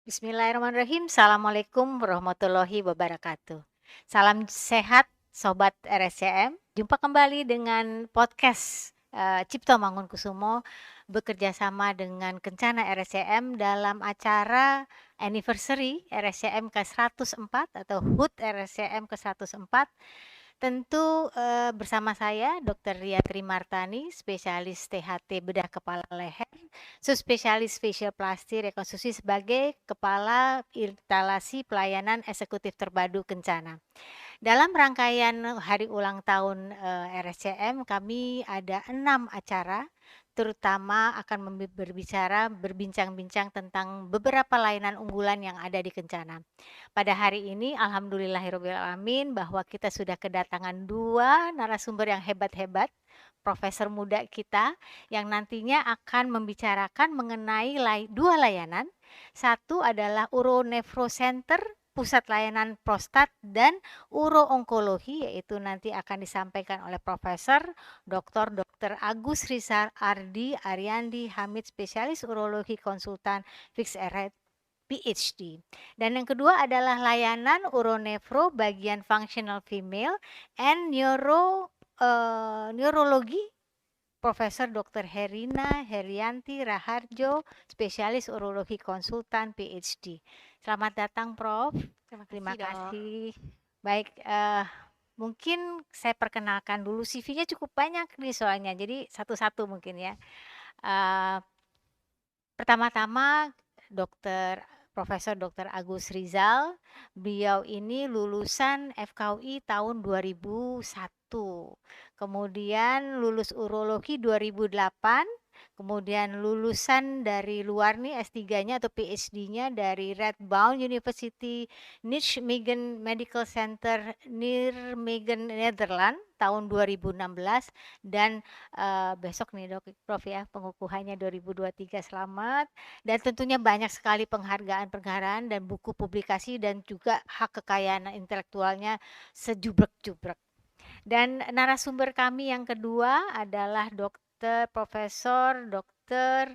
Bismillahirrahmanirrahim. Assalamualaikum warahmatullahi wabarakatuh. Salam sehat sobat RSCM. Jumpa kembali dengan podcast Cipto Mangunkusumo bekerja sama dengan Kencana RSCM dalam acara anniversary RSCM ke-104 atau HUT RSCM ke-104. Tentu bersama saya Dr. Ria Trimartani, spesialis THT bedah kepala leher, subspesialis facial plasty rekonstruksi sebagai Kepala Instalasi Pelayanan Eksekutif Terpadu Kencana. Dalam rangkaian hari ulang tahun RSCM, kami ada 6 acara, terutama akan berbincang-bincang tentang beberapa layanan unggulan yang ada di Kencana. Pada hari ini alhamdulillahirobbilalamin bahwa kita sudah kedatangan 2 narasumber yang hebat-hebat, profesor muda kita yang nantinya akan membicarakan mengenai 2 layanan. Satu adalah Uronefro Center, pusat layanan prostat, dan uro-onkologi, yaitu nanti akan disampaikan oleh Profesor Dr. Agus Rizal Ardi Ariandi Hamid, spesialis urologi konsultan fix RT PhD. Dan yang kedua adalah layanan uronefro bagian functional female and neurologi Profesor Dr. Herina Herianti Raharjo, spesialis urologi konsultan PhD. Selamat datang Prof. Terima kasih. Baik, mungkin saya perkenalkan dulu, CV-nya cukup banyak nih soalnya, jadi satu-satu mungkin ya. Pertama-tama Profesor Dr. Agus Rizal, beliau ini lulusan FKUI tahun 2001, kemudian lulus urologi 2008, kemudian lulusan dari luar nih S3-nya atau PhD-nya dari Radboud University Nijmegen Medical Center Nijmegen, Nederland tahun 2016, dan besok nih Prof ya pengukuhannya 2023. Selamat. Dan tentunya banyak sekali penghargaan-penghargaan dan buku publikasi dan juga hak kekayaan intelektualnya sejubrek-jubrek. Dan narasumber kami yang kedua adalah Profesor Dr.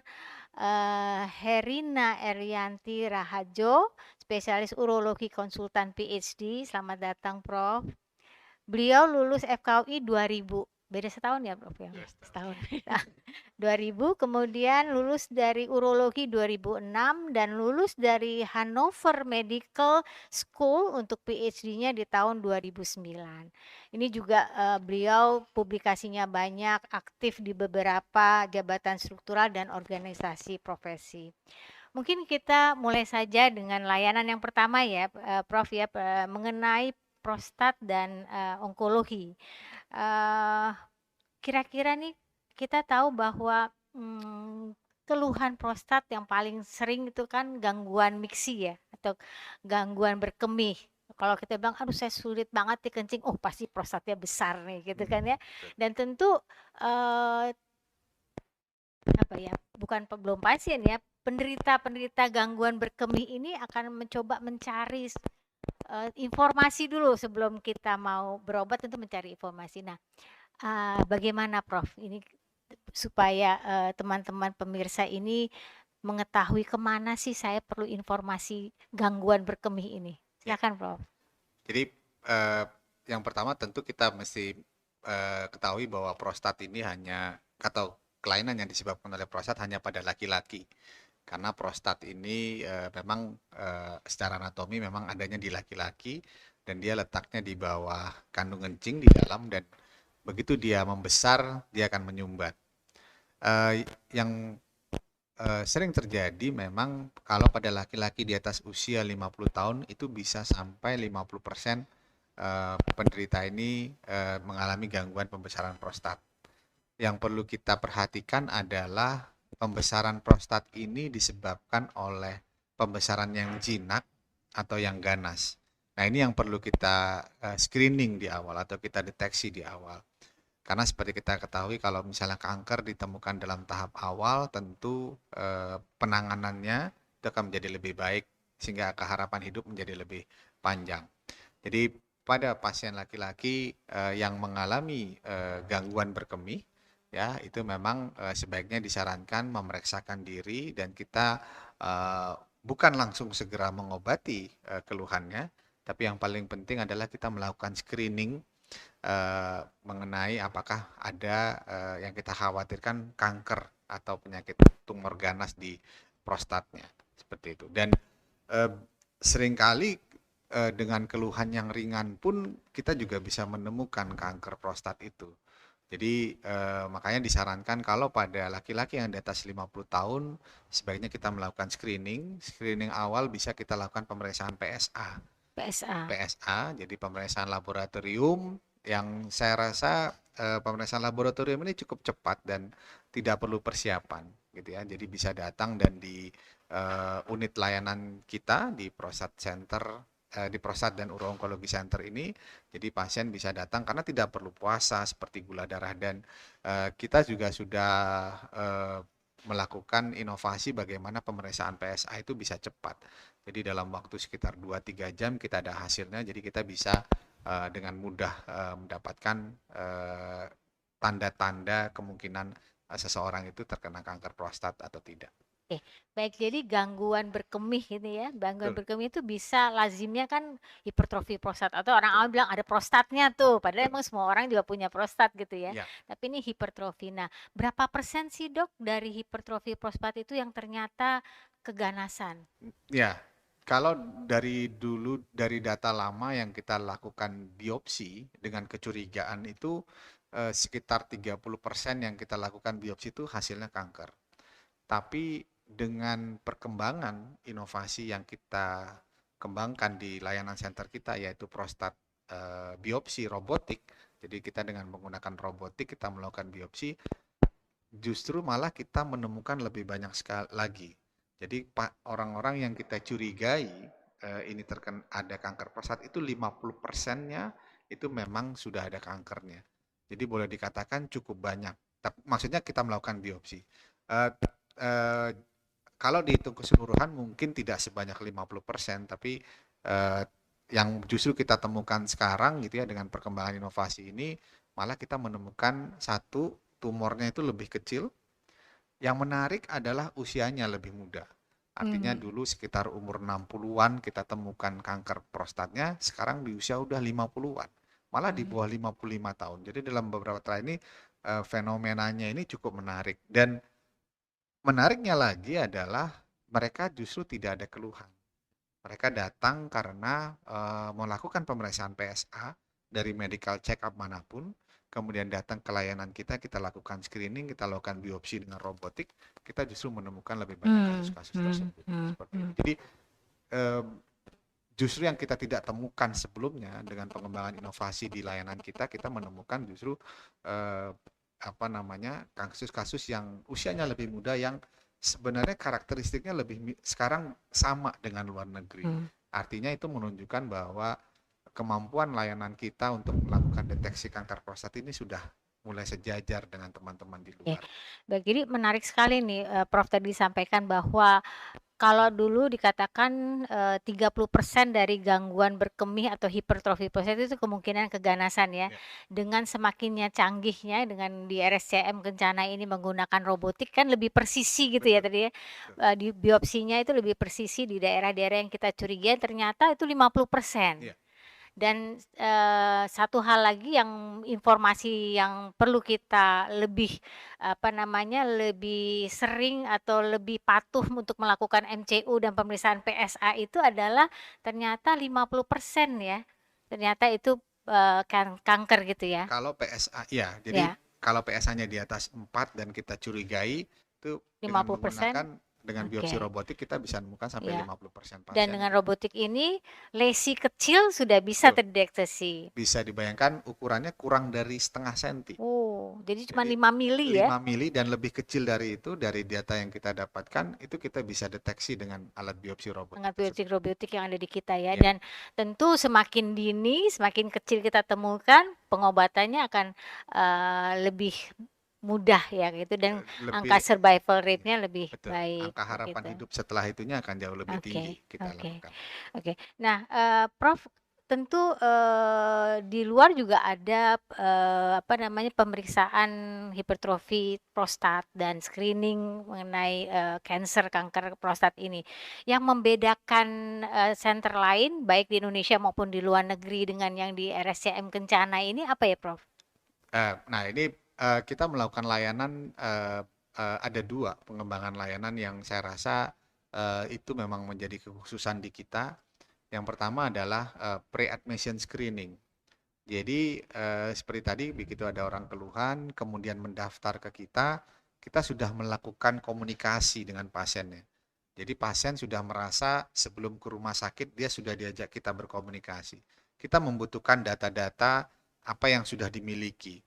Herina Erianti Raharjo, spesialis urologi konsultan PhD. Selamat datang Prof. Beliau lulus FKUI 2000, beda setahun ya Prof ya? Yes, setahun. 2000, kemudian lulus dari urologi 2006 dan lulus dari Hannover Medical School untuk PhD-nya di tahun 2009. Ini juga beliau publikasinya banyak, aktif di beberapa jabatan struktural dan organisasi profesi. Mungkin kita mulai saja dengan layanan yang pertama ya Prof ya, mengenai prostat dan onkologi. Kira-kira nih kita tahu bahwa keluhan prostat yang paling sering itu kan gangguan miksi ya, atau gangguan berkemih. Kalau kita bilang, aduh saya sulit banget dikencing, oh pasti prostatnya besar nih gitu kan ya. Dan tentu belum pasien ya, penderita gangguan berkemih ini akan mencoba mencari informasi dulu sebelum kita mau berobat, tentu mencari informasi. Nah, bagaimana Prof ini supaya teman-teman pemirsa ini mengetahui kemana sih saya perlu informasi gangguan berkemih ini? Silakan Prof. Jadi yang pertama tentu kita mesti ketahui bahwa prostat ini atau kelainan yang disebabkan oleh prostat hanya pada laki-laki. Karena prostat ini memang secara anatomi memang adanya di laki-laki dan dia letaknya di bawah kandung kencing di dalam, dan begitu dia membesar dia akan menyumbat. Yang sering terjadi memang kalau pada laki-laki di atas usia 50 tahun itu bisa sampai 50% penderita ini mengalami gangguan pembesaran prostat. Yang perlu kita perhatikan adalah pembesaran prostat ini disebabkan oleh pembesaran yang jinak atau yang ganas. Nah, ini yang perlu kita screening di awal atau kita deteksi di awal. Karena seperti kita ketahui kalau misalnya kanker ditemukan dalam tahap awal, tentu penanganannya itu akan menjadi lebih baik sehingga keharapan hidup menjadi lebih panjang. Jadi pada pasien laki-laki yang mengalami gangguan berkemih, ya itu memang sebaiknya disarankan memeriksakan diri dan kita bukan langsung segera mengobati keluhannya, tapi yang paling penting adalah kita melakukan screening mengenai apakah ada yang kita khawatirkan kanker atau penyakit tumor ganas di prostatnya, seperti itu. Dan eh, seringkali dengan keluhan yang ringan pun kita juga bisa menemukan kanker prostat itu. Jadi makanya disarankan kalau pada laki-laki yang di atas 50 tahun sebaiknya kita melakukan screening. Screening awal bisa kita lakukan pemeriksaan PSA. PSA. PSA, jadi pemeriksaan laboratorium yang saya rasa pemeriksaan laboratorium ini cukup cepat dan tidak perlu persiapan gitu ya. Jadi bisa datang dan di unit layanan kita di Prostat Center di Prostat dan Uro-Onkologi Center ini, jadi pasien bisa datang karena tidak perlu puasa seperti gula darah dan kita juga sudah melakukan inovasi bagaimana pemeriksaan PSA itu bisa cepat. Jadi dalam waktu sekitar 2-3 jam kita ada hasilnya, jadi kita bisa dengan mudah mendapatkan tanda-tanda kemungkinan seseorang itu terkena kanker prostat atau tidak. Oke, baik. Jadi gangguan berkemih gitu ya, gangguan Betul, berkemih itu bisa lazimnya kan hipertrofi prostat atau orang betul, awam bilang ada prostatnya tuh, padahal betul. emang semua orang juga punya prostat gitu ya. Ya, Tapi ini hipertrofi. Nah, berapa persen sih dok dari hipertrofi prostat itu yang ternyata keganasan? ya. Kalau dari dulu dari data lama yang kita lakukan biopsi dengan kecurigaan itu sekitar 30% yang kita lakukan biopsi itu hasilnya kanker. Tapi dengan perkembangan inovasi yang kita kembangkan di layanan center kita yaitu prostat biopsi robotik. Jadi kita dengan menggunakan robotik kita melakukan biopsi, justru malah kita menemukan lebih banyak sekali lagi. Jadi orang-orang yang kita curigai ini ada kanker prostat itu 50%-nya itu memang sudah ada kankernya. Jadi boleh dikatakan cukup banyak. Maksudnya kita melakukan biopsi. Eh, eh, Kalau dihitung keseluruhan mungkin tidak sebanyak 50%, tapi eh, yang justru kita temukan sekarang gitu ya dengan perkembangan inovasi ini, malah kita menemukan satu tumornya itu lebih kecil. Yang menarik adalah usianya lebih muda. Artinya Hmm. dulu sekitar umur 60-an kita temukan kanker prostatnya, sekarang di usia udah 50-an. Malah di Hmm. bawah 55 tahun. Jadi dalam beberapa tahun ini fenomenanya ini cukup menarik. Dan menariknya lagi adalah mereka justru tidak ada keluhan. Mereka datang karena melakukan pemeriksaan PSA dari medical check up manapun, kemudian datang ke layanan kita, kita lakukan screening, kita lakukan biopsi dengan robotik, kita justru menemukan lebih banyak Hmm. kasus-kasus Hmm. tersebut. Hmm. Seperti itu. Hmm. Jadi eh, justru yang kita tidak temukan sebelumnya dengan pengembangan inovasi di layanan kita, kita menemukan justru eh, apa namanya kasus-kasus yang usianya lebih muda yang sebenarnya karakteristiknya lebih sekarang sama dengan luar negeri. Hmm. Artinya itu menunjukkan bahwa kemampuan layanan kita untuk melakukan deteksi kanker prostat ini sudah mulai sejajar dengan teman-teman di Oke, luar. baik. Jadi menarik sekali nih, Prof tadi sampaikan bahwa kalau dulu dikatakan 30% dari gangguan berkemih atau hipertrofi prostat itu kemungkinan keganasan ya. Ya, Dengan semakinnya canggihnya dengan di RSCM Kencana ini menggunakan robotik kan lebih presisi gitu ya betul, tadi ya. betul. Di biopsinya itu lebih presisi di daerah-daerah yang kita curigai ternyata itu 50%. Ya, Dan, satu hal lagi yang informasi yang perlu kita lebih, apa namanya, lebih sering atau lebih patuh untuk melakukan MCU dan pemeriksaan PSA itu adalah ternyata 50% ya, ternyata itu, kanker gitu ya? kalau PSA ya, jadi Ya, kalau PSA-nya di atas 4 dan kita curigai itu dengan 50%. menggunakan dengan biopsi Oke, robotik kita bisa menemukan sampai ya. 50% Dan pasien. dengan robotik ini lesi kecil sudah bisa Betul. terdeteksi. Bisa dibayangkan ukurannya kurang dari setengah senti. Oh, jadi cuma Jadi 5 mili ya? 5 mili dan lebih kecil dari itu, dari data yang kita dapatkan, itu kita bisa deteksi dengan alat biopsi robotik tersebut. Antibiotik-probiotik yang ada di kita ya, Ya, dan tentu semakin dini, semakin kecil kita temukan, pengobatannya akan, lebih mudah ya gitu dan lebih angka survival ya, rate-nya lebih betul. baik Angka harapan begitu. hidup setelah itunya akan jauh lebih tinggi Oke, kita oke, lakukan. oke. Nah, Prof, tentu, di luar juga ada, apa namanya, pemeriksaan hipertrofi prostat dan screening mengenai, kanker prostat ini. Yang membedakan, senter lain baik di Indonesia maupun di luar negeri dengan yang di RSCM Kencana ini apa ya, Prof? Nah ini, kita melakukan layanan, ada 2 pengembangan layanan yang saya rasa, itu memang menjadi kekhususan di kita. Yang pertama adalah, pre-admission screening. Jadi, seperti tadi begitu ada orang keluhan kemudian mendaftar ke kita sudah melakukan komunikasi dengan pasiennya. Jadi pasien sudah merasa sebelum ke rumah sakit dia sudah diajak kita berkomunikasi. Kita membutuhkan data-data apa yang sudah dimiliki.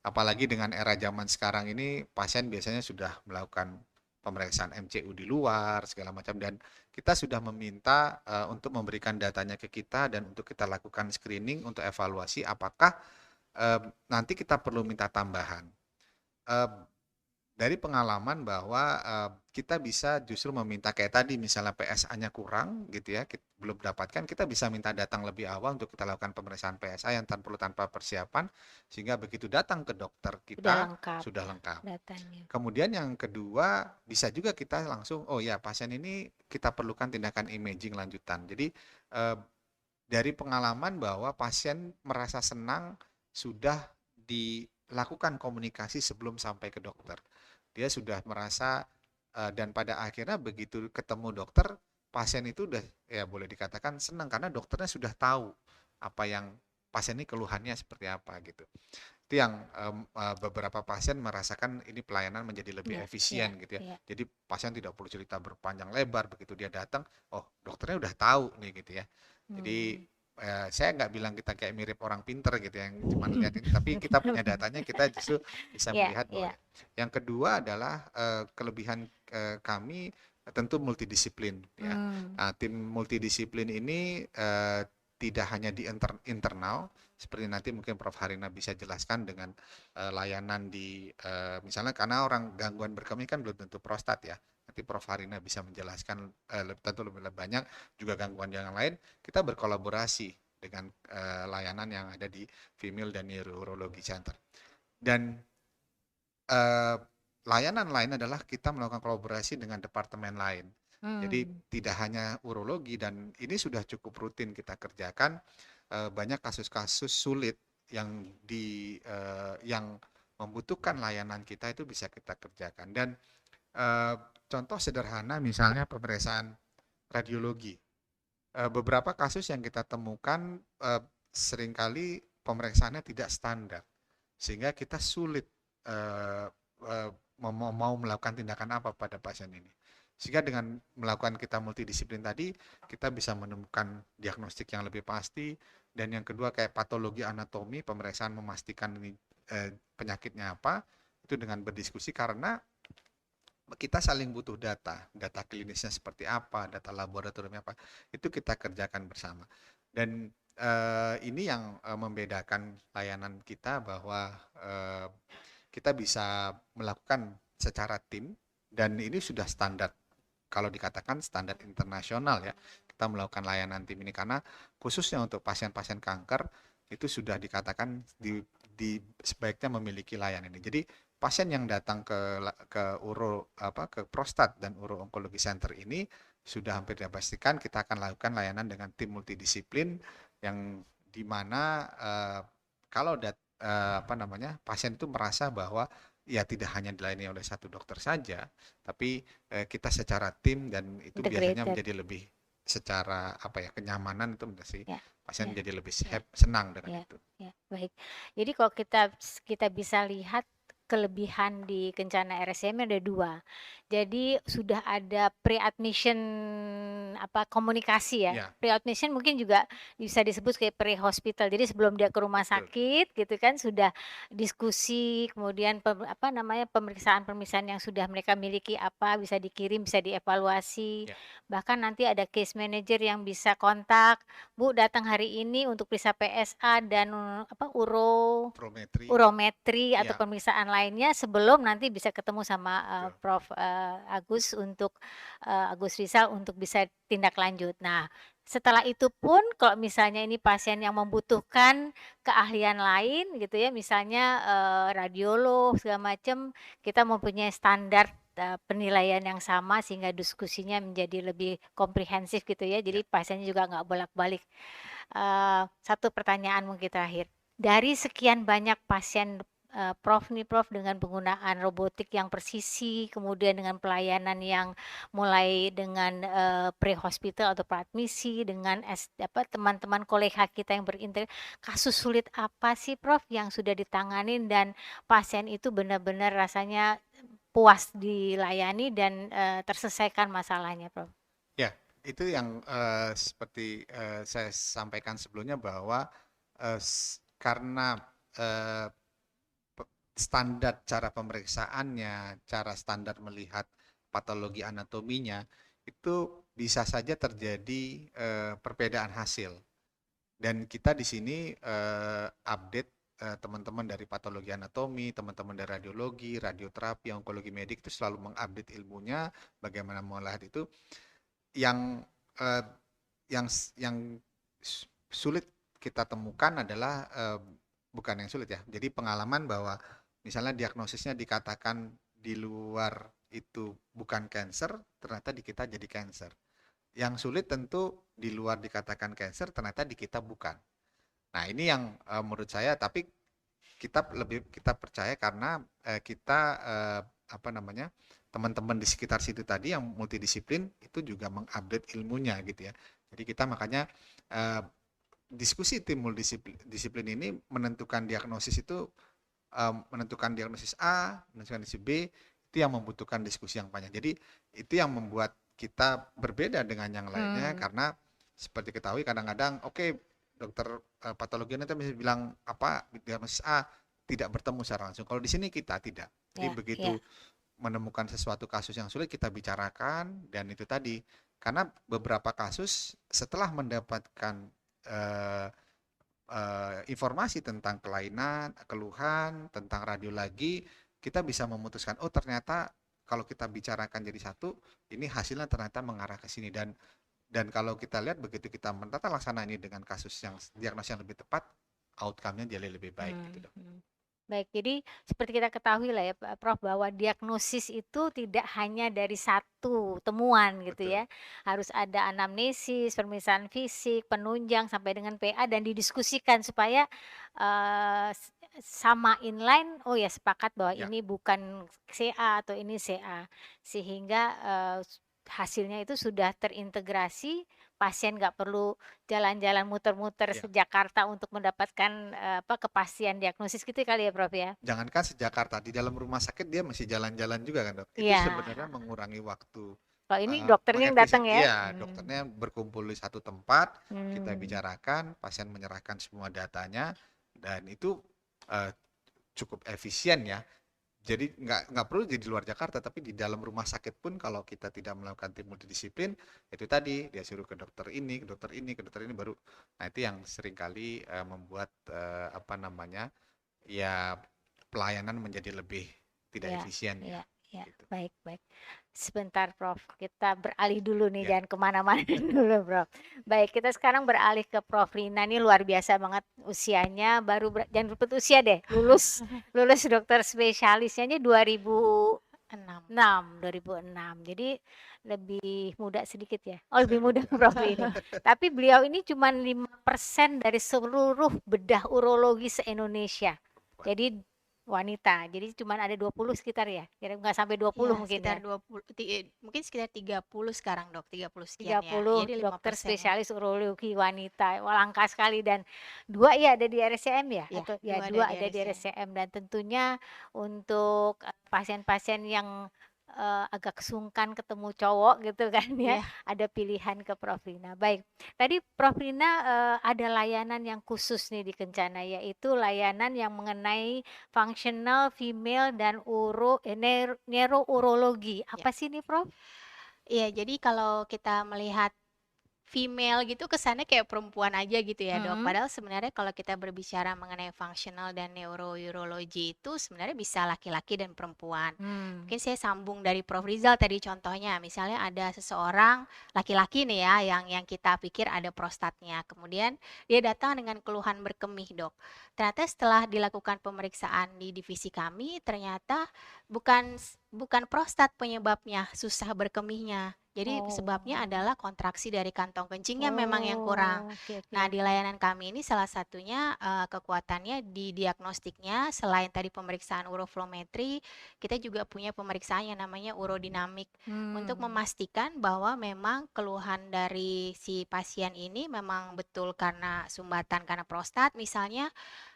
Apalagi dengan era zaman sekarang ini pasien biasanya sudah melakukan pemeriksaan MCU di luar segala macam dan kita sudah meminta untuk memberikan datanya ke kita dan untuk kita lakukan screening untuk evaluasi apakah nanti kita perlu minta tambahan. Eee, dari pengalaman bahwa, kita bisa justru meminta kayak tadi misalnya PSA-nya kurang gitu ya, belum dapatkan, kita bisa minta datang lebih awal untuk kita lakukan pemeriksaan PSA yang tanpa persiapan, sehingga begitu datang ke dokter Sudah kita lengkap sudah lengkap. datanya. Kemudian yang kedua, bisa juga kita langsung, oh ya pasien ini kita perlukan tindakan imaging lanjutan. Jadi, eee, dari pengalaman bahwa pasien merasa senang sudah dilakukan komunikasi sebelum sampai ke dokter. Dia sudah merasa, dan pada akhirnya begitu ketemu dokter, pasien itu udah ya boleh dikatakan senang karena dokternya sudah tahu apa yang pasien ini keluhannya seperti apa gitu. Itu yang, beberapa pasien merasakan ini pelayanan menjadi lebih Iya iya efisien gitu ya. iya. Jadi pasien tidak perlu cerita berpanjang lebar, begitu dia datang, oh dokternya udah tahu nih gitu ya. Jadi, Mmm. saya nggak bilang kita kayak mirip orang pinter gitu yang cuman lihat ini, tapi kita punya datanya kita justru bisa Iya melihat bahwa iya. ya. Yang kedua adalah, kelebihan, kami tentu multidisiplin ya. Mmm. Nah, tim multidisiplin ini, tidak hanya di internal, seperti nanti mungkin Prof. Harina bisa jelaskan dengan, layanan di, misalnya karena orang gangguan berkemih kan belum tentu prostat ya. Nanti Prof. Harina bisa menjelaskan, tentu lebih banyak juga gangguan yang lain, kita berkolaborasi dengan, layanan yang ada di Female dan Neurology Center. Dan, eee, layanan lain adalah kita melakukan kolaborasi dengan departemen lain. Jadi Mmm. tidak hanya urologi dan ini sudah cukup rutin kita kerjakan, banyak kasus-kasus sulit yang yang membutuhkan layanan kita itu bisa kita kerjakan dan, eee, contoh sederhana misalnya pemeriksaan radiologi. Beberapa kasus yang kita temukan, seringkali pemeriksaannya tidak standar, sehingga kita sulit, eee eee, mau melakukan tindakan apa pada pasien ini. Sehingga dengan melakukan kita multidisiplin tadi, kita bisa menemukan diagnostik yang lebih pasti, dan yang kedua kayak patologi anatomi, pemeriksaan memastikan ini, penyakitnya apa, itu dengan berdiskusi karena kita saling butuh data klinisnya seperti apa, data laboratoriumnya apa, itu kita kerjakan bersama. Dan, ini yang, membedakan layanan kita bahwa, kita bisa melakukan secara tim dan ini sudah standar, kalau dikatakan standar internasional ya, kita melakukan layanan tim ini karena khususnya untuk pasien-pasien kanker, itu sudah dikatakan sebaiknya memiliki layanan ini. Jadi pasien yang datang ke prostat dan uro onkologi center ini sudah hampir dipastikan kita akan lakukan layanan dengan tim multidisiplin yang di mana, kalau pasien itu merasa bahwa ya tidak hanya dilayani oleh satu dokter saja, tapi, kita secara tim dan itu biasanya Integrated. menjadi lebih secara kenyamanan itu Ya pasien ya menjadi lebih ya. senang dengan Ya, itu. ya, baik. Jadi kalau kita bisa lihat kelebihan di Kencana RSCM ada 2. Jadi sudah ada pre-admission komunikasi ya. Iya, Pre-admission mungkin juga bisa disebut kayak pre-hospital. Jadi sebelum dia ke rumah betul, sakit gitu kan sudah diskusi, kemudian pemeriksaan-pemeriksaan yang sudah mereka miliki apa, bisa dikirim, bisa dievaluasi. ya, Bahkan nanti ada case manager yang bisa kontak, "Bu, datang hari ini untuk periksa PSA dan, prometri, urometri atau ya, pemeriksaan lainnya sebelum nanti bisa ketemu sama, betul, Prof, Agus Rizal untuk bisa tindak lanjut." Nah, Setelah itu pun kalau misalnya ini pasien yang membutuhkan keahlian lain gitu ya, misalnya, radiolog segala macam, kita mempunyai standar, penilaian yang sama sehingga diskusinya menjadi lebih komprehensif gitu ya, Ya. jadi pasiennya juga nggak bolak-balik. Satu pertanyaan mungkin terakhir, dari sekian banyak pasien, Prof dengan penggunaan robotik yang presisi, kemudian dengan pelayanan yang mulai dengan, pre-hospital atau praadmisi, dengan teman-teman kolega kita yang kasus sulit apa sih Prof yang sudah ditanganin dan pasien itu benar-benar rasanya puas dilayani dan, terselesaikan masalahnya Prof? Ya, itu yang seperti saya sampaikan sebelumnya bahwa karena eh, standar cara pemeriksaannya, cara standar melihat patologi anatominya, itu bisa saja terjadi perbedaan hasil. Dan kita di sini update teman-teman dari patologi anatomi, teman-teman dari radiologi, radioterapi, onkologi medik itu selalu mengupdate ilmunya, bagaimana melihat itu. Yang eh, yang sulit kita temukan adalah bukan yang sulit ya. Jadi pengalaman bahwa misalnya diagnosisnya dikatakan di luar itu bukan cancer, ternyata di kita jadi cancer. Yang sulit tentu di luar dikatakan cancer, ternyata di kita bukan. Nah, ini yang menurut saya, tapi kita percaya karena kita apa namanya, teman-teman di sekitar situ tadi yang multidisiplin itu juga mengupdate ilmunya gitu ya. Jadi kita makanya eh, diskusi tim multidisiplin ini menentukan diagnosis itu menentukan diagnosis A, menentukan diagnosis B itu yang membutuhkan diskusi yang panjang. Jadi itu yang membuat kita berbeda dengan yang lainnya Hmm. karena seperti ketahui kadang-kadang oke, dokter patologi itu bisa bilang apa diagnosis A tidak bertemu secara langsung. Kalau di sini kita tidak. Jadi Ya, begitu ya. menemukan sesuatu kasus yang sulit kita bicarakan dan itu tadi karena beberapa kasus setelah mendapatkan eh, informasi tentang kelainan, keluhan, tentang radio lagi, kita bisa memutuskan, oh ternyata kalau kita bicarakan jadi satu, ini hasilnya ternyata mengarah ke sini dan kalau kita lihat begitu kita menata laksana ini dengan kasus yang diagnosis yang lebih tepat, outcome-nya jadi lebih baik gitu dok. Mhm. Baik, jadi seperti kita ketahui lah ya Prof, bahwa diagnosis itu tidak hanya dari satu temuan gitu Betul. ya. Harus ada anamnesis, pemeriksaan fisik, penunjang, sampai dengan PA dan didiskusikan supaya, sama inline, oh ya sepakat bahwa Ya, ini bukan CA atau ini CA. Sehingga, hasilnya itu sudah terintegrasi, pasien nggak perlu jalan-jalan muter-muter ya. se-Jakarta untuk mendapatkan, kepastian diagnosis gitu kali ya, Prof, ya? Jangankan se-Jakarta, di dalam rumah sakit dia masih jalan-jalan juga kan dok. Itu Iya, sebenarnya mengurangi waktu kalau ini dokternya yang datang ya? iya, dokternya berkumpul di satu tempat, kita Mmm, bicarakan, pasien menyerahkan semua datanya, dan itu eh, cukup efisien ya. Jadi nggak perlu di luar Jakarta, tapi di dalam rumah sakit pun kalau kita tidak melakukan tim multidisiplin, itu tadi dia suruh ke dokter ini, ke dokter ini, ke dokter ini baru. Nah itu yang seringkali membuat apa namanya ya pelayanan menjadi lebih tidak iya, efisien ya. iya, iya, Gitu. baik, baik. Sebentar, Prof, kita beralih dulu nih, Ya, jangan kemana-mana dulu, Prof. Baik, kita sekarang beralih ke Prof Rina, ini luar biasa banget usianya, baru jangan sebut usia deh, lulus lulus dokter spesialisnya aja 6. 2006, jadi lebih muda sedikit ya? Oh lebih saya muda muda. Prof ini. Tapi beliau ini cuman 5% dari seluruh bedah urologi se-Indonesia. Perempuan. Jadi wanita, jadi cuman ada 20 sekitar ya? Kira nggak sampai 20 Ya, mungkin sekitar ya? 20 mungkin sekitar 30 sekarang, Dok, 30 sekian ya. 30 Jadi dokter 5% ya. spesialis urologi wanita, wah langka sekali dan 2 ya ada di RSCM ya? Ya, Atau ya 2 ada 2 di ada di RSCM. RSCM dan tentunya untuk, pasien-pasien yang, agak sungkan ketemu cowok gitu kan ya, Iya, ada pilihan ke Prof Rina. Baik, tadi Prof Rina, ada layanan yang khusus nih di Kencana yaitu layanan yang mengenai functional female dan neurourologi. iya. Apa sih ini Prof? Iya, jadi kalau kita melihat female gitu kesannya kayak perempuan aja gitu ya dok. Mhm. Padahal sebenarnya kalau kita berbicara mengenai functional dan neurourologi itu sebenarnya bisa laki-laki dan perempuan. Mmm. Mungkin saya sambung dari Prof. Rizal tadi contohnya, misalnya ada seseorang laki-laki nih ya yang kita pikir ada prostatnya. Kemudian dia datang dengan keluhan berkemih dok. Ternyata setelah dilakukan pemeriksaan di divisi kami, ternyata bukan bukan prostat penyebabnya susah berkemihnya. Jadi sebabnya Oh. adalah kontraksi dari kantong kencingnya memang yang kurang. Oh, oke oke Nah, di oke. layanan kami ini salah satunya kekuatannya di diagnostiknya selain tadi pemeriksaan uroflometri, kita juga punya pemeriksaan yang namanya urodinamik untuk Mmm. memastikan bahwa memang keluhan dari si pasien ini memang betul karena sumbatan karena prostat misalnya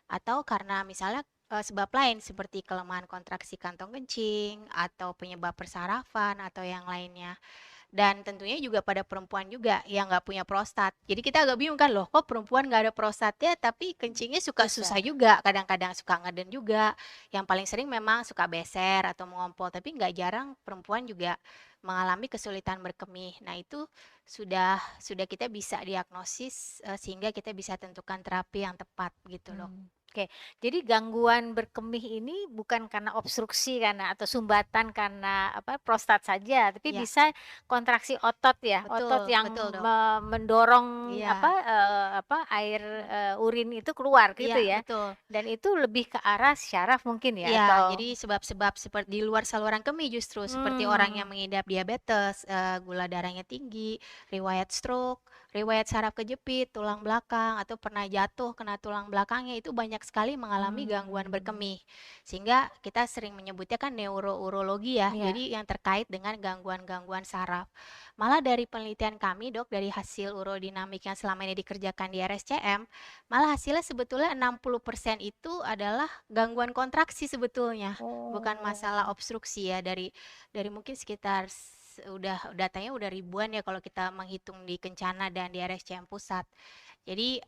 atau karena misalnya sebab lain seperti kelemahan kontraksi kantong kencing atau penyebab persarafan atau yang lainnya. Dan tentunya juga pada perempuan juga yang nggak punya prostat. Jadi kita agak bingung kan, loh kok perempuan nggak ada prostatnya tapi kencingnya suka susah Susah. juga, kadang-kadang suka ngeden juga. Yang paling sering memang suka beser atau mengompol, tapi nggak jarang perempuan juga mengalami kesulitan berkemih. Nah itu sudah kita bisa diagnosis sehingga kita bisa tentukan terapi yang tepat gitu loh. Oke. Jadi gangguan berkemih ini bukan karena obstruksi karena atau sumbatan karena apa, prostat saja, tapi Iya, bisa kontraksi otot ya, otot betul, yang betul dok. mendorong Iya, apa, air, urin itu keluar gitu iya ya? betul. Dan itu lebih ke arah syaraf mungkin ya Iya, atau jadi sebab-sebab seperti di luar saluran kemih justru seperti orang yang mmm, mengidap diabetes, gula darahnya tinggi, riwayat stroke, riwayat saraf kejepit, tulang belakang, atau pernah jatuh kena tulang belakangnya itu banyak sekali mengalami gangguan mmm, berkemih. Sehingga kita sering menyebutnya kan neurourologi ya, iya. jadi yang terkait dengan gangguan-gangguan saraf. Malah dari penelitian kami dok, dari hasil urodinamik yang selama ini dikerjakan di RSCM, malah hasilnya sebetulnya 60% itu adalah gangguan kontraksi sebetulnya, bukan masalah Oh. obstruksi ya dari mungkin sekitar udah datanya udah ribuan ya kalau kita menghitung di Kencana dan di RSCM Pusat. Jadi,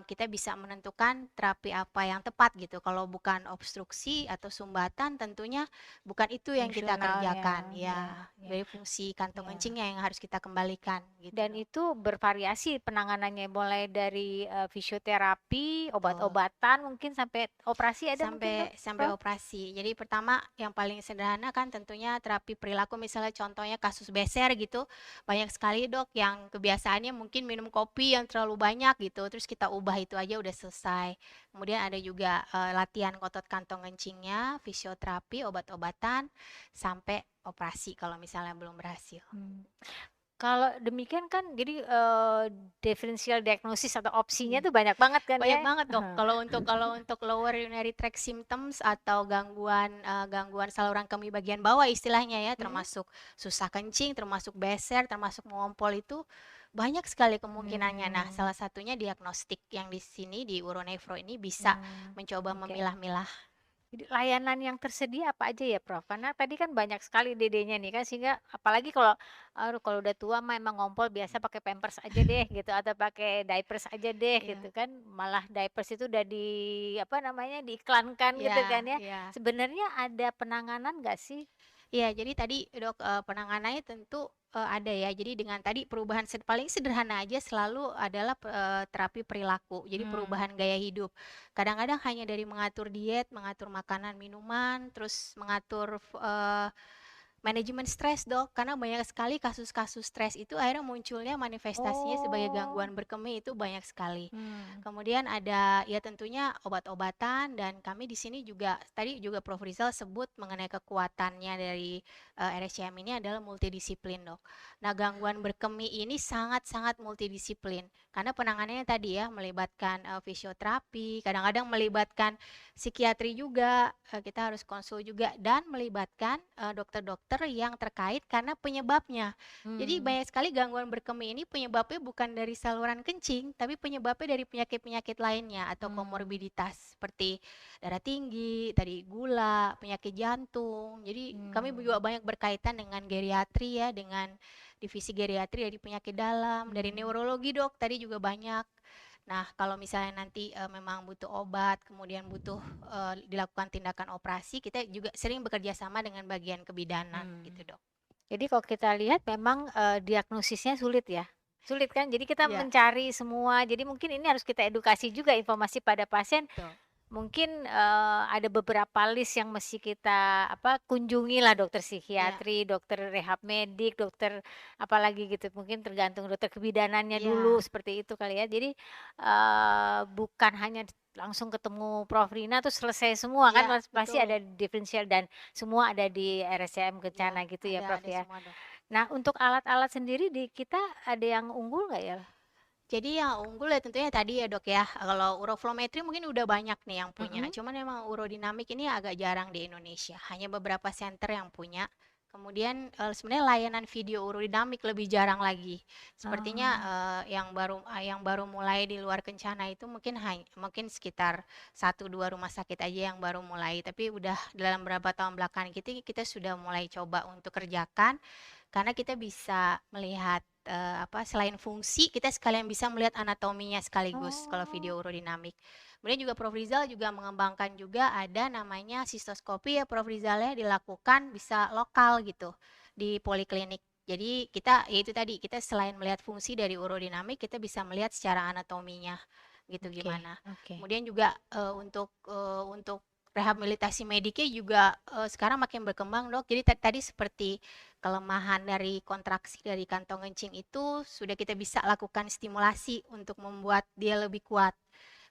kita bisa menentukan terapi apa yang tepat gitu. Kalau bukan obstruksi atau sumbatan tentunya bukan itu yang kita kerjakan, Fungsionalnya, ya ya. ya Dari fungsi kantong ya. kencingnya yang harus kita kembalikan gitu, Dan Dok. itu bervariasi penanganannya mulai dari, fisioterapi, Betul. obat-obatan mungkin sampai operasi ada mungkin Dok, Sampai sampai Prof? operasi. Jadi pertama yang paling sederhana kan tentunya terapi perilaku misalnya contohnya kasus beser gitu, banyak sekali Dok yang kebiasaannya mungkin minum kopi yang terlalu banyak gitu, terus kita ubah itu aja udah selesai. Kemudian ada juga, latihan otot kantong kencingnya, fisioterapi, obat-obatan, sampai operasi kalau misalnya belum berhasil. Mmm. Kalau demikian kan jadi, differential diagnosis atau opsinya Mhm. tuh banyak banget kan Banyak ya? banget Dok, kalau untuk lower urinary tract symptoms atau gangguan saluran kemih bagian bawah istilahnya ya, Mhm? termasuk susah kencing, termasuk beser, termasuk mengompol itu banyak sekali kemungkinannya. Nah, Mmm, salah satunya diagnostik yang di sini di uronefro ini bisa mencoba oke. memilah-milah. Jadi layanan yang tersedia apa aja ya, Prof? Karena tadi kan banyak sekali DD-nya nih kan sehingga apalagi kalau, aduh kalau udah tua mah emang ngompol biasa pakai Pampers aja deh gitu atau pakai diapers aja deh Iya, gitu kan, malah diapers itu udah apa namanya, diiklankan gitu kan iya, ya. iya. Sebenarnya ada penanganan nggak sih? Iya, jadi tadi Dok, penanganannya tentu, ada ya. Jadi dengan tadi perubahan paling sederhana aja selalu adalah terapi perilaku. Jadi Mmm. perubahan gaya hidup. Kadang-kadang hanya dari mengatur diet, mengatur makanan, minuman, terus mengatur manajemen stres Dok, karena banyak sekali kasus-kasus stres itu akhirnya munculnya manifestasinya sebagai Oh. gangguan berkemih itu banyak sekali. Mmm. Kemudian ada ya tentunya obat-obatan dan kami di sini juga tadi juga Prof. Rizal sebut mengenai kekuatannya dari RSCM ini adalah multidisiplin Dok. Nah gangguan berkemih ini sangat-sangat multidisiplin karena penanganannya tadi ya melibatkan fisioterapi, kadang-kadang melibatkan psikiatri juga, kita harus konsul juga dan melibatkan dokter-dokter yang terkait karena penyebabnya. Jadi Mmm. banyak sekali gangguan berkemih ini penyebabnya bukan dari saluran kencing, tapi penyebabnya dari penyakit-penyakit lainnya atau Mmm. komorbidtas seperti darah tinggi, tadi gula, penyakit jantung. Jadi kami juga Mmm. banyak berkaitan dengan geriatri ya, dengan divisi geriatri dari penyakit dalam, dari Mmm. neurologi Dok, tadi juga banyak. Nah, kalau misalnya nanti memang butuh obat, kemudian butuh dilakukan tindakan operasi, kita juga sering bekerja sama dengan bagian kebidanan Mmm. gitu, Dok. Jadi kalau kita lihat memang, diagnosisnya sulit ya? sulit kan. Jadi kita Iya, mencari semua, jadi mungkin ini harus kita edukasi juga informasi pada pasien. betul. Mungkin, ada beberapa list yang mesti kita, kunjungi lah dokter Iya, psikiatri, dokter rehab medik, dokter apalagi gitu, mungkin tergantung dokter kebidanannya dulu, iya, seperti itu kali ya. Jadi, bukan hanya langsung ketemu Prof. Rina terus selesai semua kan, iya, pasti betul. ada diferensial dan semua ada di RSCM Iya, Kencana gitu ya, Prof, ada ya. semua, Dok. Nah, untuk alat-alat sendiri di kita ada yang unggul nggak ya? Jadi yang unggul ya tentunya tadi ya, Dok, ya, kalau uroflometri mungkin udah banyak nih yang punya, Mhm. cuman memang urodinamik ini agak jarang di Indonesia, hanya beberapa center yang punya. Kemudian, sebenarnya layanan video urodinamik lebih jarang lagi. Sepertinya, Oh, yang baru mulai di luar Kencana itu mungkin sekitar 1, 2 rumah sakit aja yang baru mulai, tapi udah dalam beberapa tahun belakangan kita sudah mulai coba untuk kerjakan, karena kita bisa melihat, selain fungsi, kita sekalian bisa melihat anatominya sekaligus kalau oh, video urodinamik. Kemudian juga Prof. Rizal juga mengembangkan juga ada namanya sistoskopi ya Prof. Rizal ya, dilakukan bisa lokal gitu di poliklinik. Jadi kita ya itu tadi, kita selain melihat fungsi dari urodinamik, kita bisa melihat secara anatominya gitu oke gimana. oke. Kemudian juga, untuk rehabilitasi mediknya juga, sekarang makin berkembang, Dok. Jadi tadi seperti kelemahan dari kontraksi dari kantong kencing itu sudah kita bisa lakukan stimulasi untuk membuat dia lebih kuat.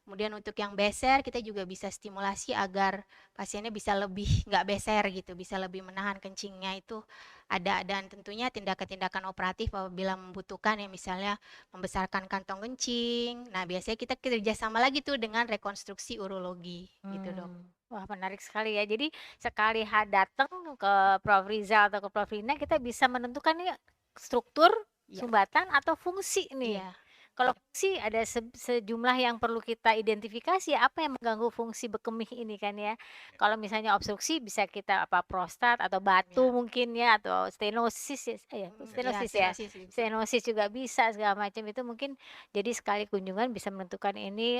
Kemudian untuk yang beser kita juga bisa stimulasi agar pasiennya bisa lebih nggak beser gitu, bisa lebih menahan kencingnya itu ada, dan tentunya tindakan-tindakan operatif apabila membutuhkan ya misalnya membesarkan kantong kencing. Nah, biasanya kita kerjasama lagi tuh dengan rekonstruksi urologi gitu, Dok. Wah, menarik sekali ya. Jadi sekali datang ke Prof. Rizal atau ke Prof. Rina, kita bisa menentukan nih struktur, Iya, sumbatan, atau fungsi nih. iya, Kalau fungsi ada sejumlah yang perlu kita identifikasi, apa yang mengganggu fungsi bekemih ini kan ya. Kalau misalnya obstruksi bisa kita prostat atau batu iya. mungkin ya, atau stenosis ya, Iya, stenosis ya. stenosis juga. Stenosis juga bisa segala macam itu mungkin jadi sekali kunjungan bisa menentukan ini,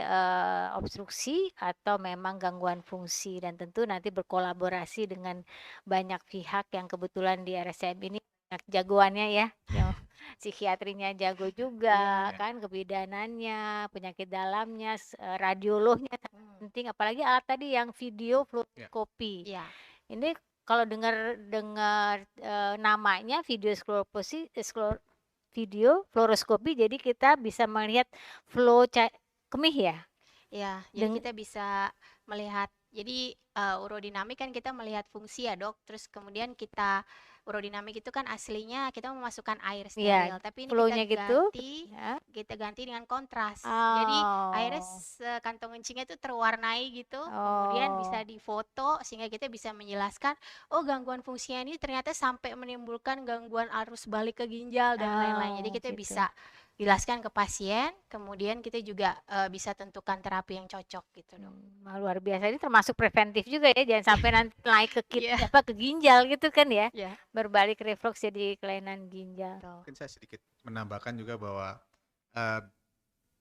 obstruksi atau memang gangguan fungsi dan tentu nanti berkolaborasi dengan banyak pihak yang kebetulan di RSCM ini banyak jagoannya ya, yang psikiatrinya jago juga Iya, Ya, kan, kebidanannya, penyakit dalamnya, radiolognya mmm, penting, apalagi alat tadi yang video ya. fluoroskopi. iya, Ini kalau dengar dengar, namanya video fluoroskopi, jadi kita bisa melihat flow kemih ya? iya. Jadi Deng kita bisa melihat jadi, urodinamik kan kita melihat fungsi ya, Dok, terus kemudian urodinamik itu kan aslinya kita memasukkan air Iya, steril, tapi ini flow-nya gitu, ya. kita ganti dengan kontras. Jadi airnya Oh, kantong kencingnya itu terwarnai gitu, kemudian bisa oh, difoto sehingga kita bisa menjelaskan, oh gangguan fungsinya ini ternyata sampai menimbulkan gangguan arus balik ke ginjal dan lain-lain. Jadi oh kita gitu. bisa jelaskan ke pasien, kemudian kita juga, bisa tentukan terapi yang cocok gitu, Dok. Wah, luar biasa, ini termasuk preventif juga ya, jangan sampai nanti naik ke Iya, ke ginjal gitu kan ya, iya, berbalik refluks jadi kelainan ginjal. betul. Mungkin saya sedikit menambahkan juga bahwa eh,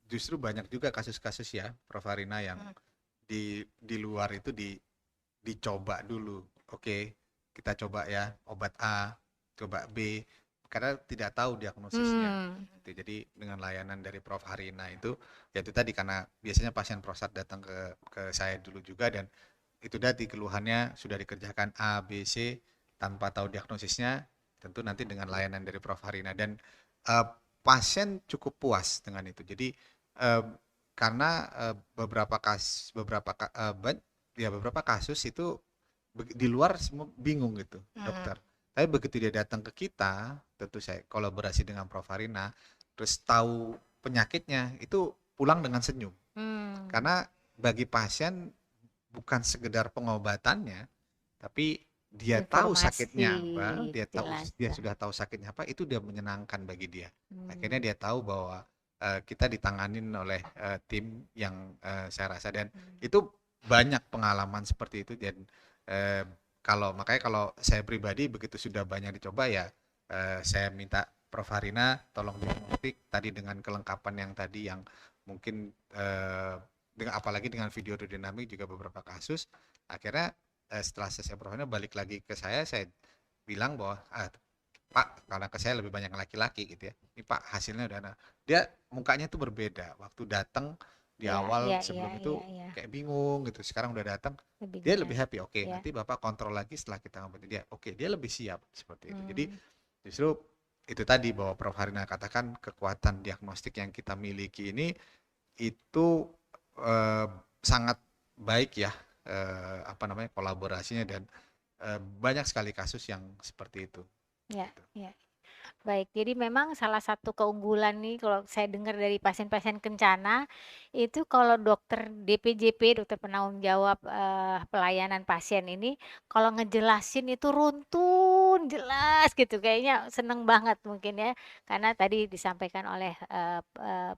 justru banyak juga kasus-kasus ya, Prof. Arina, yang Mhm, di luar itu dicoba dulu. Oke, kita coba ya obat A, coba B, karena tidak tahu diagnosisnya. Hmm, mhm, Gitu. Jadi dengan layanan dari Prof. Harina itu, ya itu tadi karena biasanya pasien prostat datang ke saya dulu juga, dan itu tadi keluhannya sudah dikerjakan A, B, C tanpa tahu diagnosisnya, tentu nanti dengan layanan dari Prof. Harina, dan eh, pasien cukup puas dengan itu. Jadi eh, karena beberapa kasus itu di luar semua bingung gitu, mhm, dokter. Tapi begitu dia datang ke kita, tentu saya kolaborasi dengan Prof. Harina, terus tahu penyakitnya, itu pulang dengan senyum. hmm, Karena bagi pasien bukan sekedar pengobatannya, tapi dia tahu informasi sakitnya apa, jelas dia ya. sudah tahu sakitnya apa, itu dia menyenangkan bagi dia. Akhirnya Hmm, dia tahu bahwa kita ditanganin oleh tim yang saya rasa, dan hmm. itu banyak pengalaman seperti itu, dan eh, makanya kalau saya pribadi begitu sudah banyak dicoba ya, saya minta Prof. Harina tolong diagnostik tadi dengan kelengkapan yang tadi, yang mungkin dengan apalagi dengan video aerodinamik juga beberapa kasus. Akhirnya setelah selesai Prof. Harina balik lagi ke saya bilang bahwa Pak, karena ke saya lebih banyak laki-laki gitu ya. Ini Pak hasilnya udah dia mukanya tuh berbeda. Waktu datang di Iya, awal iya, iya, sebelum iya, itu iya. kayak bingung gitu. Sekarang udah datang Lebih dia lebih jelas. happy. Oke, Ya. nanti Bapak kontrol lagi setelah kita ngobrol dia. Oke, dia lebih siap seperti itu. Jadi Hmm. justru itu tadi bahwa Prof Harina katakan kekuatan diagnostik yang kita miliki ini itu eh, sangat baik ya, apa namanya, kolaborasinya, dan banyak sekali kasus yang seperti itu Ya, gitu. ya. Baik, jadi memang salah satu keunggulan nih kalau saya dengar dari pasien-pasien kencana, itu kalau dokter DPJP, dokter penanggung jawab, pelayanan pasien ini, kalau ngejelasin itu runtun, jelas gitu, kayaknya seneng banget mungkin ya. Karena tadi disampaikan oleh,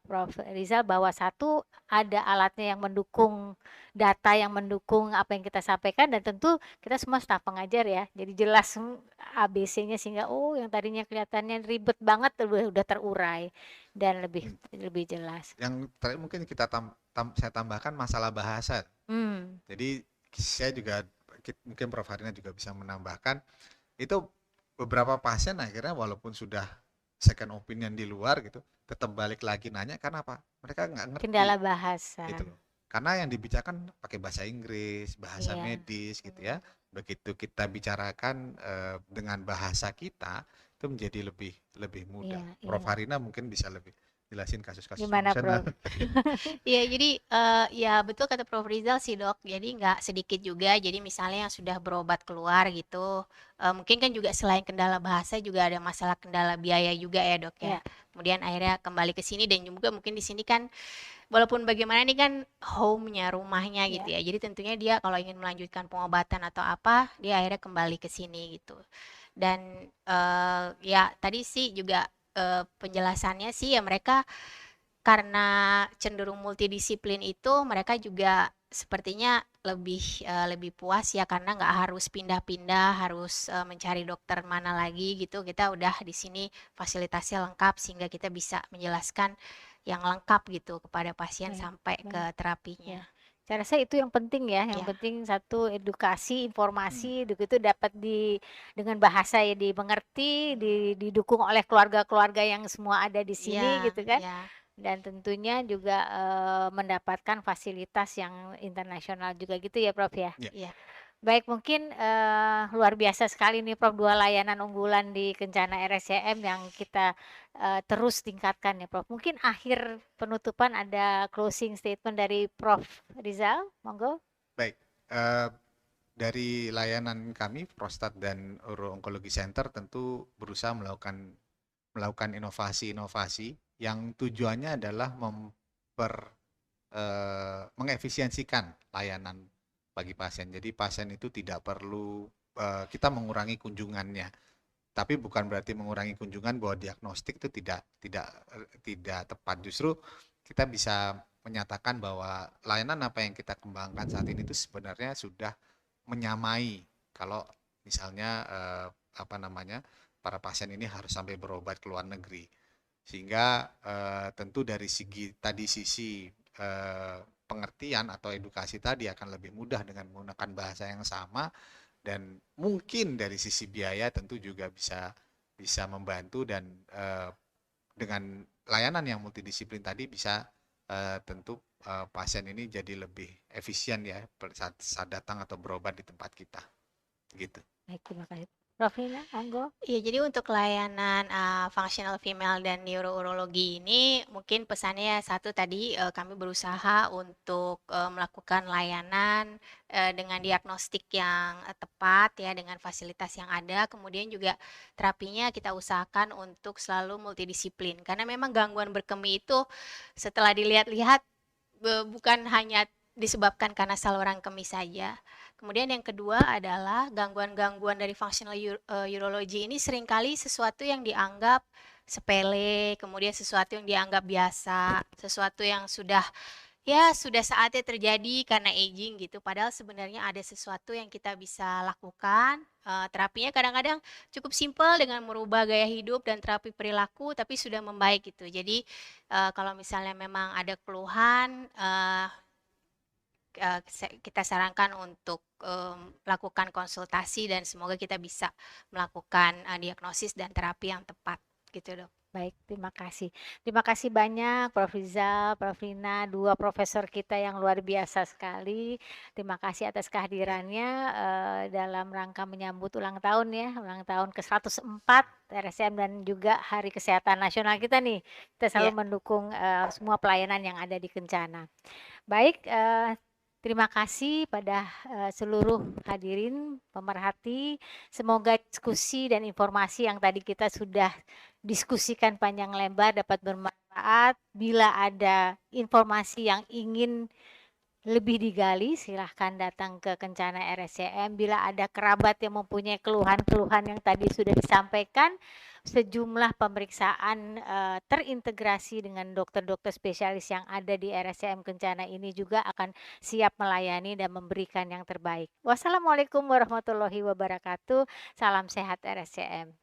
Prof. Rizal bahwa satu, ada alatnya yang mendukung, data yang mendukung apa yang kita sampaikan, dan tentu kita semua staf pengajar ya, jadi jelas ABC-nya sehingga, oh yang tadinya kelihatannya ribet banget udah terurai dan lebih Hmm. lebih jelas. Yang terakhir mungkin kita saya tambahkan masalah bahasa. Hmm. Jadi saya juga mungkin Prof Harina juga bisa menambahkan itu beberapa pasien akhirnya walaupun sudah second opinion di luar gitu tetap balik lagi nanya karena apa? Mereka nggak ngerti Kendala bahasa. gitu loh. Karena yang dibicarakan pakai bahasa Inggris, bahasa Iya. medis gitu ya. Begitu kita bicarakan dengan bahasa kita itu menjadi lebih lebih mudah. Iya, Prof iya. Harina mungkin bisa lebih jelasin kasus-kasus Gimana, profesional. Prof? Iya, jadi ya betul kata Prof Rizal sih dok. Jadi nggak sedikit juga. Jadi misalnya yang sudah berobat keluar gitu, mungkin kan juga selain kendala bahasa juga ada masalah kendala biaya juga ya dok ya. Ya, Kemudian akhirnya kembali ke sini dan juga mungkin di sini kan walaupun bagaimana ini kan home-nya, rumahnya ya. gitu ya. Jadi tentunya dia kalau ingin melanjutkan pengobatan atau apa, dia akhirnya kembali ke sini gitu. Dan ya tadi sih juga penjelasannya sih ya mereka karena cenderung multidisiplin itu mereka juga sepertinya lebih puas ya karena nggak harus pindah-pindah, harus mencari dokter mana lagi gitu. Kita udah di sini fasilitasnya lengkap sehingga kita bisa menjelaskan yang lengkap gitu kepada pasien Baik, sampai ke baik. terapinya. Ya. Saya rasa itu yang penting ya, yang Ya, penting satu edukasi, Hmm. informasi, itu dapat dengan bahasa ya dimengerti, didukung oleh keluarga-keluarga yang semua ada di sini ya, gitu kan. ya. Dan tentunya juga, mendapatkan fasilitas yang internasional juga gitu ya, Prof, ya? Ya. Iya. Baik, mungkin, luar biasa sekali nih, Prof, 2 layanan unggulan di Kencana RSCM yang kita, terus tingkatkan ya, Prof. Mungkin akhir penutupan ada closing statement dari Prof. Rizal, monggo. Baik. Dari layanan kami Prostat dan Uro-Onkologi Center tentu berusaha melakukan inovasi-inovasi yang tujuannya adalah mengefisiensikan layanan bagi pasien. Jadi pasien itu tidak perlu kita mengurangi kunjungannya, tapi bukan berarti mengurangi kunjungan bahwa diagnostik itu tidak tepat. Justru kita bisa menyatakan bahwa layanan apa yang kita kembangkan saat ini itu sebenarnya sudah menyamai kalau misalnya apa namanya, para pasien ini harus sampai berobat ke luar negeri. Sehingga tentu dari sisi pengertian atau edukasi tadi akan lebih mudah dengan menggunakan bahasa yang sama, dan mungkin dari sisi biaya tentu juga bisa membantu, dan dengan layanan yang multidisiplin tadi bisa tentu pasien ini jadi lebih efisien ya saat datang atau berobat di tempat kita gitu. Baik, terima kasih. Prof. Nina, monggo. Iya, jadi untuk layanan functional female dan neurourologi ini mungkin pesannya satu tadi kami berusaha untuk melakukan layanan dengan diagnostik yang tepat ya dengan fasilitas yang ada. Kemudian juga terapinya kita usahakan untuk selalu multidisiplin karena memang gangguan berkemih itu setelah dilihat-lihat bukan hanya disebabkan karena saluran kemih saja. Kemudian yang kedua adalah gangguan-gangguan dari functional urologi ini seringkali sesuatu yang dianggap sepele, kemudian sesuatu yang dianggap biasa, sesuatu yang sudah saatnya terjadi karena aging gitu. Padahal sebenarnya ada sesuatu yang kita bisa lakukan. Terapinya kadang-kadang cukup simpel dengan merubah gaya hidup dan terapi perilaku, tapi sudah membaik gitu. Jadi kalau misalnya memang ada keluhan, kita sarankan untuk lakukan konsultasi dan semoga kita bisa melakukan diagnosis dan terapi yang tepat gitu dok. Baik, terima kasih. Terima kasih banyak Prof. Rizal, Prof. Rina, 2 profesor kita yang luar biasa sekali. Terima kasih atas kehadirannya dalam rangka menyambut ulang tahun ya, ulang tahun ke-104 RSCM dan juga Hari Kesehatan Nasional kita nih. Kita selalu mendukung semua pelayanan yang ada di Kencana. Baik, terima kasih pada seluruh hadirin pemerhati. Semoga diskusi dan informasi yang tadi kita sudah diskusikan panjang lebar dapat bermanfaat. Bila ada informasi yang ingin lebih digali, silahkan datang ke Kencana RSCM. Bila ada kerabat yang mempunyai keluhan-keluhan yang tadi sudah disampaikan, sejumlah pemeriksaan terintegrasi dengan dokter-dokter spesialis yang ada di RSCM Kencana ini juga akan siap melayani dan memberikan yang terbaik. Wassalamualaikum warahmatullahi wabarakatuh. Salam sehat RSCM.